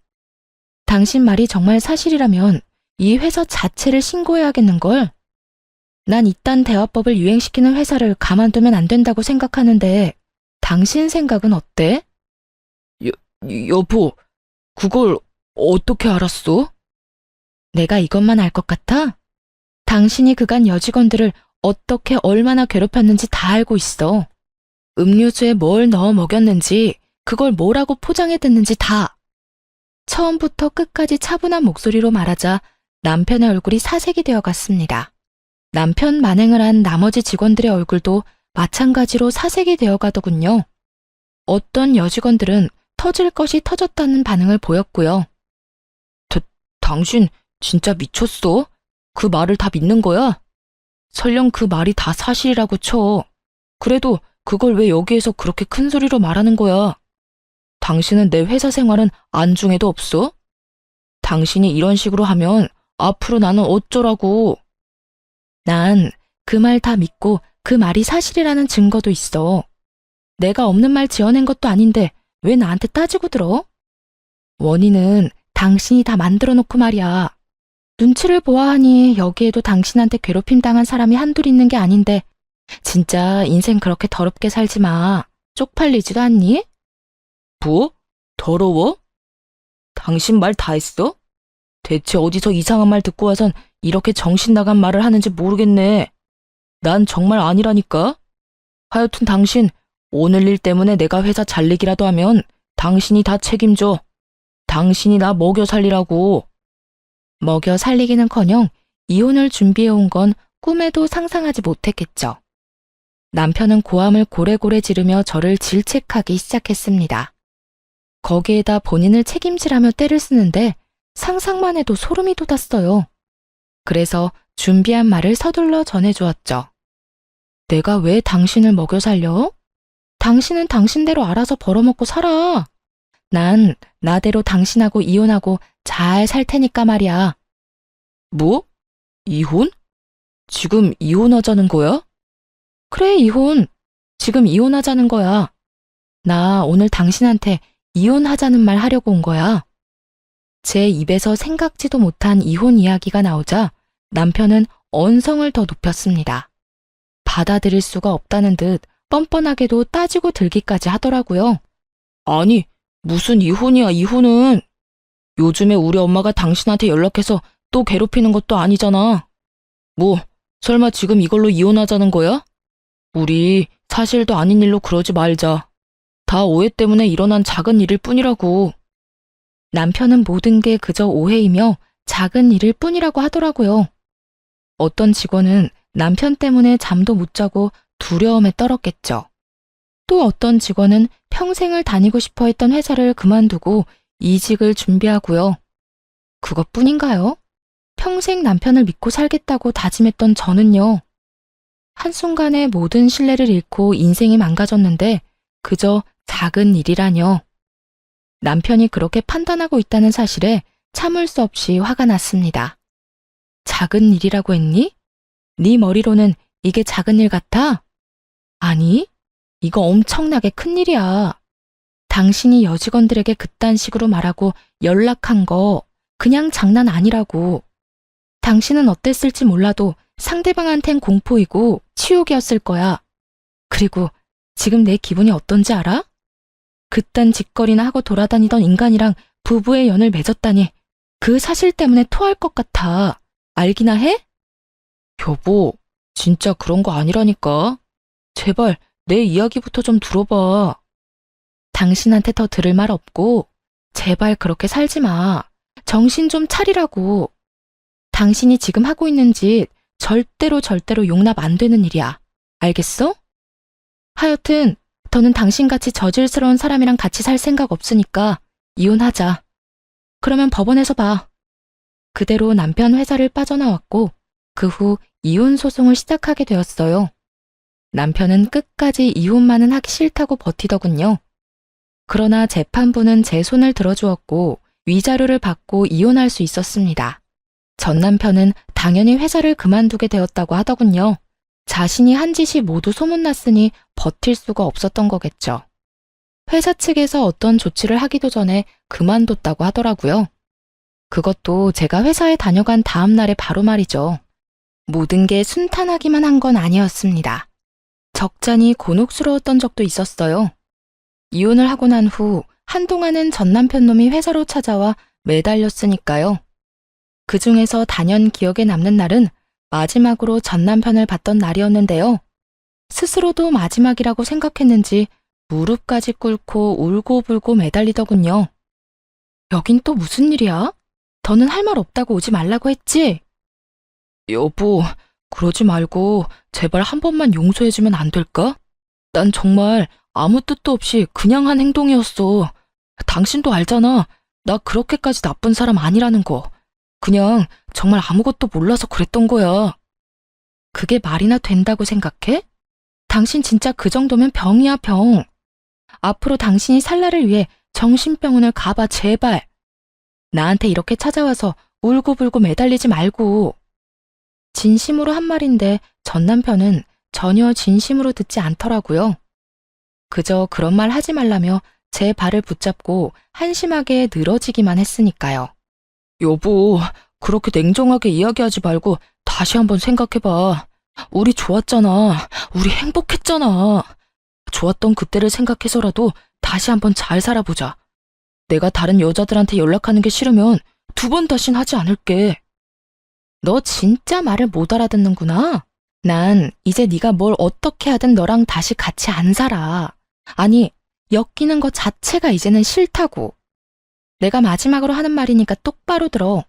당신 말이 정말 사실이라면 이 회사 자체를 신고해야겠는걸? 난 이딴 대화법을 유행시키는 회사를 가만두면 안 된다고 생각하는데 당신 생각은 어때? 여보, 그걸 어떻게 알았어? 내가 이것만 알 것 같아? 당신이 그간 여직원들을 어떻게 얼마나 괴롭혔는지 다 알고 있어. 음료수에 뭘 넣어 먹였는지, 그걸 뭐라고 포장해댔는지 다. 처음부터 끝까지 차분한 목소리로 말하자 남편의 얼굴이 사색이 되어 갔습니다. 남편 만행을 한 나머지 직원들의 얼굴도 마찬가지로 사색이 되어 가더군요. 어떤 여직원들은 터질 것이 터졌다는 반응을 보였고요. 당신 진짜 미쳤어? 그 말을 다 믿는 거야? 설령 그 말이 다 사실이라고 쳐. 그래도 그걸 왜 여기에서 그렇게 큰 소리로 말하는 거야? 당신은 내 회사 생활은 안중에도 없어? 당신이 이런 식으로 하면 앞으로 나는 어쩌라고. 난 그 말 다 믿고 그 말이 사실이라는 증거도 있어. 내가 없는 말 지어낸 것도 아닌데 왜 나한테 따지고 들어? 원인은 당신이 다 만들어 놓고 말이야. 눈치를 보아하니 여기에도 당신한테 괴롭힘 당한 사람이 한둘 있는 게 아닌데 진짜 인생 그렇게 더럽게 살지 마. 쪽팔리지도 않니? 뭐? 더러워? 당신 말 다 했어? 대체 어디서 이상한 말 듣고 와선 이렇게 정신 나간 말을 하는지 모르겠네. 난 정말 아니라니까. 하여튼 당신 오늘 일 때문에 내가 회사 잘리기라도 하면 당신이 다 책임져. 당신이 나 먹여 살리라고. 먹여 살리기는커녕 이혼을 준비해온 건 꿈에도 상상하지 못했겠죠. 남편은 고함을 고래고래 지르며 저를 질책하기 시작했습니다. 거기에다 본인을 책임지라며 떼를 쓰는데 상상만 해도 소름이 돋았어요. 그래서 준비한 말을 서둘러 전해주었죠. 내가 왜 당신을 먹여 살려? 당신은 당신대로 알아서 벌어먹고 살아. 난 나대로 당신하고 이혼하고 잘 살 테니까 말이야. 뭐? 이혼? 지금 이혼하자는 거야? 그래, 이혼. 지금 이혼하자는 거야. 나 오늘 당신한테 이혼하자는 말 하려고 온 거야. 제 입에서 생각지도 못한 이혼 이야기가 나오자 남편은 언성을 더 높였습니다. 받아들일 수가 없다는 듯 뻔뻔하게도 따지고 들기까지 하더라고요. 아니, 무슨 이혼이야, 이혼은. 요즘에 우리 엄마가 당신한테 연락해서 또 괴롭히는 것도 아니잖아. 뭐, 설마 지금 이걸로 이혼하자는 거야? 우리 사실도 아닌 일로 그러지 말자. 다 오해 때문에 일어난 작은 일일 뿐이라고. 남편은 모든 게 그저 오해이며 작은 일일 뿐이라고 하더라고요. 어떤 직원은 남편 때문에 잠도 못 자고 두려움에 떨었겠죠. 또 어떤 직원은 평생을 다니고 싶어 했던 회사를 그만두고 이직을 준비하고요. 그것뿐인가요? 평생 남편을 믿고 살겠다고 다짐했던 저는요. 한순간에 모든 신뢰를 잃고 인생이 망가졌는데 그저 작은 일이라뇨. 남편이 그렇게 판단하고 있다는 사실에 참을 수 없이 화가 났습니다. 작은 일이라고 했니? 네 머리로는 이게 작은 일 같아? 아니, 이거 엄청나게 큰 일이야. 당신이 여직원들에게 그딴 식으로 말하고 연락한 거 그냥 장난 아니라고. 당신은 어땠을지 몰라도 상대방한텐 공포이고 치욕이었을 거야. 그리고 지금 내 기분이 어떤지 알아? 그딴 짓거리나 하고 돌아다니던 인간이랑 부부의 연을 맺었다니 그 사실 때문에 토할 것 같아. 알기나 해? 여보, 진짜 그런 거 아니라니까. 제발 내 이야기부터 좀 들어봐. 당신한테 더 들을 말 없고 제발 그렇게 살지 마. 정신 좀 차리라고. 당신이 지금 하고 있는 짓 절대로 용납 안 되는 일이야. 알겠어? 하여튼 더는 당신같이 저질스러운 사람이랑 같이 살 생각 없으니까 이혼하자. 그러면 법원에서 봐. 그대로 남편 회사를 빠져나왔고 그 후 이혼 소송을 시작하게 되었어요. 남편은 끝까지 이혼만은 하기 싫다고 버티더군요. 그러나 재판부는 제 손을 들어주었고 위자료를 받고 이혼할 수 있었습니다. 전 남편은 당연히 회사를 그만두게 되었다고 하더군요. 자신이 한 짓이 모두 소문났으니 버틸 수가 없었던 거겠죠. 회사 측에서 어떤 조치를 하기도 전에 그만뒀다고 하더라고요. 그것도 제가 회사에 다녀간 다음 날에 바로 말이죠. 모든 게 순탄하기만 한 건 아니었습니다. 적잖이 곤혹스러웠던 적도 있었어요. 이혼을 하고 난 후 한동안은 전 남편 놈이 회사로 찾아와 매달렸으니까요. 그 중에서 단연 기억에 남는 날은 마지막으로 전 남편을 봤던 날이었는데요. 스스로도 마지막이라고 생각했는지 무릎까지 꿇고 울고불고 매달리더군요. 여긴 또 무슨 일이야? 더는 할 말 없다고 오지 말라고 했지? 여보, 그러지 말고 제발 한 번만 용서해주면 안 될까? 난 정말 아무 뜻도 없이 그냥 한 행동이었어. 당신도 알잖아. 나 그렇게까지 나쁜 사람 아니라는 거. 그냥 정말 아무것도 몰라서 그랬던 거야. 그게 말이나 된다고 생각해? 당신 진짜 그 정도면 병이야, 병. 앞으로 당신이 살 날을 위해 정신병원을 가봐, 제발. 나한테 이렇게 찾아와서 울고불고 매달리지 말고. 진심으로 한 말인데 전 남편은 전혀 진심으로 듣지 않더라고요. 그저 그런 말 하지 말라며 제 발을 붙잡고 한심하게 늘어지기만 했으니까요. 여보, 그렇게 냉정하게 이야기하지 말고 다시 한번 생각해봐. 우리 좋았잖아. 우리 행복했잖아. 좋았던 그때를 생각해서라도 다시 한번 잘 살아보자. 내가 다른 여자들한테 연락하는 게 싫으면 2번 다신 하지 않을게. 너 진짜 말을 못 알아듣는구나. 난 이제 네가 뭘 어떻게 하든 너랑 다시 같이 안 살아. 아니, 엮이는 것 자체가 이제는 싫다고. 내가 마지막으로 하는 말이니까 똑바로 들어.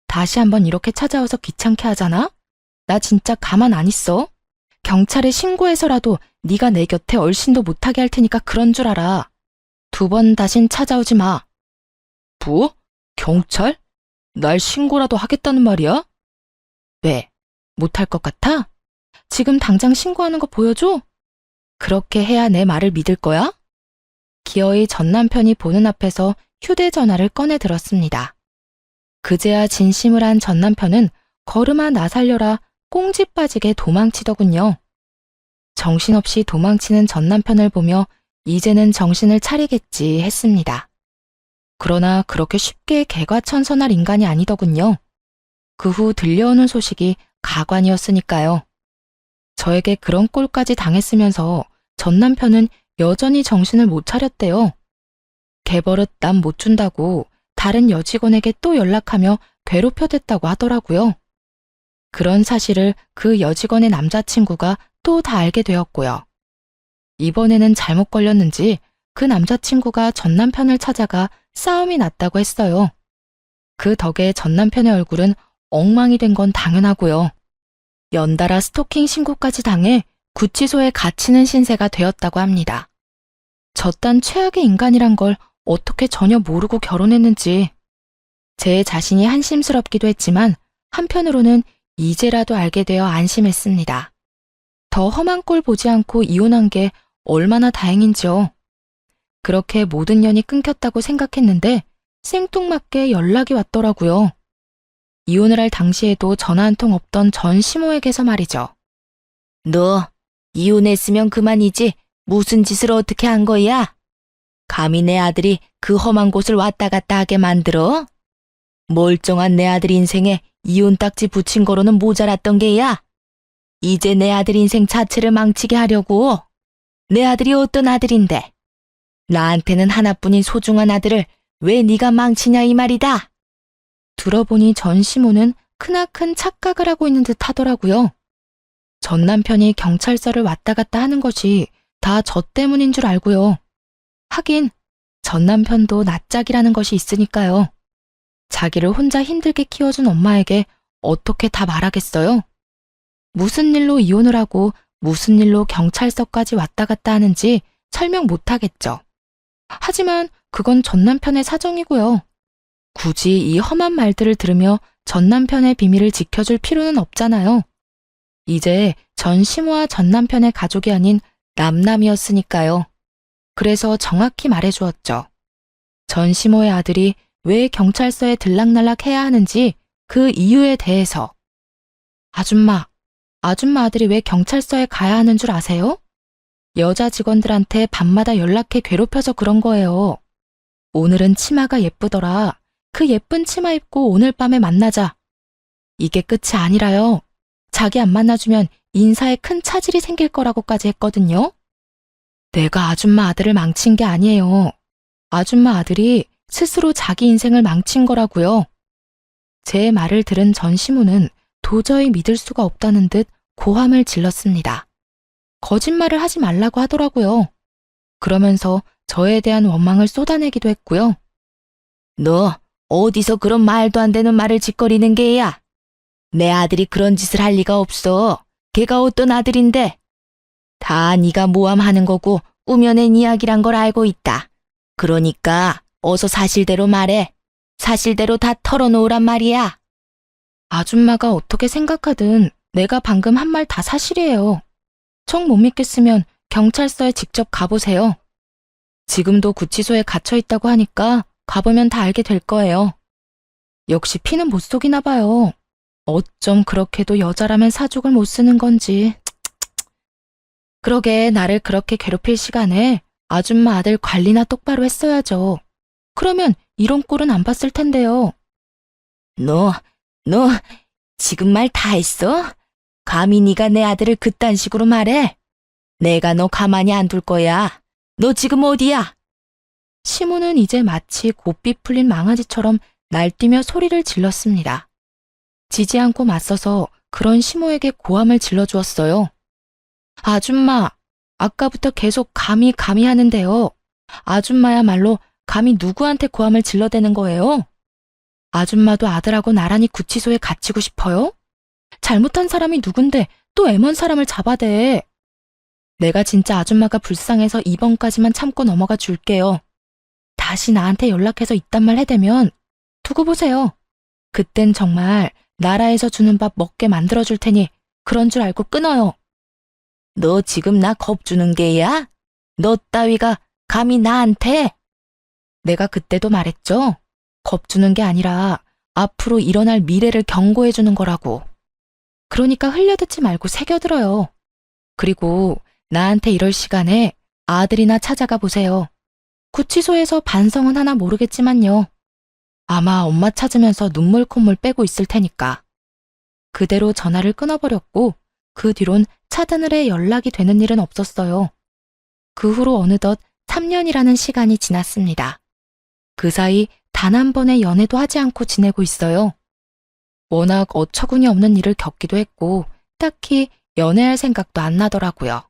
다시 한번 이렇게 찾아와서 귀찮게 하잖아? 나 진짜 가만 안 있어. 경찰에 신고해서라도 네가 내 곁에 얼씬도 못하게 할 테니까 그런 줄 알아. 2번 다신 찾아오지 마. 뭐? 경찰? 날 신고라도 하겠다는 말이야? 왜? 못할 것 같아? 지금 당장 신고하는 거 보여줘? 그렇게 해야 내 말을 믿을 거야? 기어이 전 남편이 보는 앞에서 휴대전화를 꺼내 들었습니다. 그제야 진심을 한 전 남편은 걸음아 나 살려라 꽁지 빠지게 도망치더군요. 정신없이 도망치는 전 남편을 보며 이제는 정신을 차리겠지 했습니다. 그러나 그렇게 쉽게 개과천선할 인간이 아니더군요. 그 후 들려오는 소식이 가관이었으니까요. 저에게 그런 꼴까지 당했으면서 전 남편은 여전히 정신을 못 차렸대요. 개버릇 남 못 준다고 다른 여직원에게 또 연락하며 괴롭혀댔다고 하더라고요. 그런 사실을 그 여직원의 남자친구가 또 다 알게 되었고요. 이번에는 잘못 걸렸는지 그 남자친구가 전 남편을 찾아가 싸움이 났다고 했어요. 그 덕에 전 남편의 얼굴은 엉망이 된 건 당연하고요. 연달아 스토킹 신고까지 당해 구치소에 갇히는 신세가 되었다고 합니다. 저딴 최악의 인간이란 걸 어떻게 전혀 모르고 결혼했는지 제 자신이 한심스럽기도 했지만 한편으로는 이제라도 알게 되어 안심했습니다. 더 험한 꼴 보지 않고 이혼한 게 얼마나 다행인지요. 그렇게 모든 년이 끊겼다고 생각했는데 생뚱맞게 연락이 왔더라고요. 이혼을 할 당시에도 전화 한 통 없던 전 시모에게서 말이죠. 너 이혼했으면 그만이지 무슨 짓을 어떻게 한 거야? 감히 내 아들이 그 험한 곳을 왔다 갔다 하게 만들어? 멀쩡한 내 아들 인생에 이혼 딱지 붙인 거로는 모자랐던 게야. 이제 내 아들 인생 자체를 망치게 하려고. 내 아들이 어떤 아들인데? 나한테는 하나뿐인 소중한 아들을 왜 네가 망치냐 이 말이다. 들어보니 전 시모는 크나큰 착각을 하고 있는 듯 하더라고요. 전 남편이 경찰서를 왔다 갔다 하는 것이 다 저 때문인 줄 알고요. 하긴 전 남편도 낯짝이라는 것이 있으니까요. 자기를 혼자 힘들게 키워준 엄마에게 어떻게 다 말하겠어요? 무슨 일로 이혼을 하고 무슨 일로 경찰서까지 왔다 갔다 하는지 설명 못하겠죠. 하지만 그건 전 남편의 사정이고요. 굳이 이 험한 말들을 들으며 전 남편의 비밀을 지켜줄 필요는 없잖아요. 이제 전 시모와 전 남편의 가족이 아닌 남남이었으니까요. 그래서 정확히 말해주었죠. 전 시모의 아들이 왜 경찰서에 들락날락 해야 하는지 그 이유에 대해서. 아줌마 아들이 왜 경찰서에 가야 하는 줄 아세요? 여자 직원들한테 밤마다 연락해 괴롭혀서 그런 거예요. 오늘은 치마가 예쁘더라. 그 예쁜 치마 입고 오늘 밤에 만나자. 이게 끝이 아니라요. 자기 안 만나주면 인사에 큰 차질이 생길 거라고까지 했거든요. 내가 아줌마 아들을 망친 게 아니에요. 아줌마 아들이 스스로 자기 인생을 망친 거라고요. 제 말을 들은 전 시모는 도저히 믿을 수가 없다는 듯 고함을 질렀습니다. 거짓말을 하지 말라고 하더라고요. 그러면서 저에 대한 원망을 쏟아내기도 했고요. 너 어디서 그런 말도 안 되는 말을 짓거리는 게야? 내 아들이 그런 짓을 할 리가 없어. 걔가 어떤 아들인데? 다 네가 모함하는 거고 꾸며낸 이야기란 걸 알고 있다. 그러니까 어서 사실대로 말해. 사실대로 다 털어놓으란 말이야. 아줌마가 어떻게 생각하든 내가 방금 한 말 다 사실이에요. 정 못 믿겠으면 경찰서에 직접 가보세요. 지금도 구치소에 갇혀 있다고 하니까 가보면 다 알게 될 거예요. 역시 피는 못 속이나 봐요. 어쩜 그렇게도 여자라면 사족을 못 쓰는 건지. 그러게 나를 그렇게 괴롭힐 시간에 아줌마 아들 관리나 똑바로 했어야죠. 그러면 이런 꼴은 안 봤을 텐데요. 너 지금 말 다 했어? 감히 네가 내 아들을 그딴 식으로 말해? 내가 너 가만히 안 둘 거야. 너 지금 어디야? 시모는 이제 마치 고삐 풀린 망아지처럼 날뛰며 소리를 질렀습니다. 지지 않고 맞서서 그런 시모에게 고함을 질러주었어요. 아줌마, 아까부터 계속 감히 하는데요. 아줌마야말로 감히 누구한테 고함을 질러대는 거예요? 아줌마도 아들하고 나란히 구치소에 갇히고 싶어요? 잘못한 사람이 누군데 또 애먼 사람을 잡아대. 내가 진짜 아줌마가 불쌍해서 이번까지만 참고 넘어가 줄게요. 다시 나한테 연락해서 이딴 말 해대면 두고 보세요. 그땐 정말 나라에서 주는 밥 먹게 만들어줄 테니 그런 줄 알고 끊어요. 너 지금 나 겁주는 게야? 너 따위가 감히 나한테? 내가 그때도 말했죠? 겁주는 게 아니라 앞으로 일어날 미래를 경고해주는 거라고. 그러니까 흘려듣지 말고 새겨들어요. 그리고 나한테 이럴 시간에 아들이나 찾아가 보세요. 구치소에서 반성은 하나 모르겠지만요. 아마 엄마 찾으면서 눈물 콧물 빼고 있을 테니까. 그대로 전화를 끊어버렸고 그 뒤론 차드늘에 연락이 되는 일은 없었어요. 그 후로 어느덧 3년이라는 시간이 지났습니다. 그 사이 단 한 번의 연애도 하지 않고 지내고 있어요. 워낙 어처구니 없는 일을 겪기도 했고 딱히 연애할 생각도 안 나더라고요.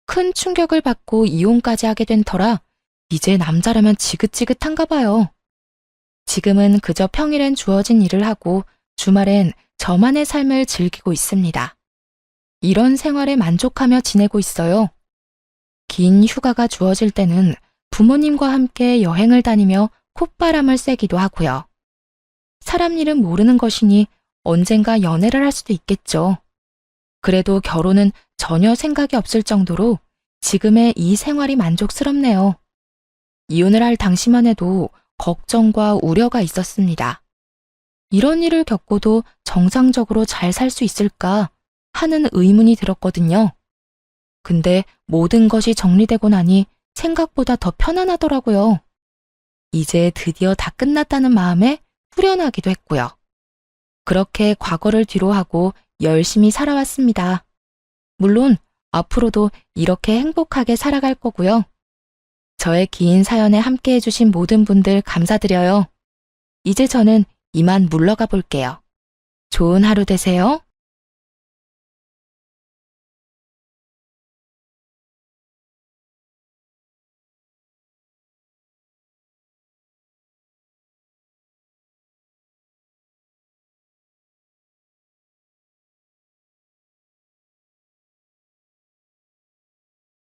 큰 충격을 받고 이혼까지 하게 된 터라 이제 남자라면 지긋지긋한가 봐요. 지금은 그저 평일엔 주어진 일을 하고 주말엔 저만의 삶을 즐기고 있습니다. 이런 생활에 만족하며 지내고 있어요. 긴 휴가가 주어질 때는 부모님과 함께 여행을 다니며 콧바람을 쐬기도 하고요. 사람 일은 모르는 것이니 언젠가 연애를 할 수도 있겠죠. 그래도 결혼은 전혀 생각이 없을 정도로 지금의 이 생활이 만족스럽네요. 이혼을 할 당시만 해도 걱정과 우려가 있었습니다. 이런 일을 겪고도 정상적으로 잘 살 수 있을까 하는 의문이 들었거든요. 근데 모든 것이 정리되고 나니 생각보다 더 편안하더라고요. 이제 드디어 다 끝났다는 마음에 후련하기도 했고요. 그렇게 과거를 뒤로하고 열심히 살아왔습니다. 물론 앞으로도 이렇게 행복하게 살아갈 거고요. 저의 긴 사연에 함께 해주신 모든 분들 감사드려요. 이제 저는 이만 물러가 볼게요. 좋은 하루 되세요.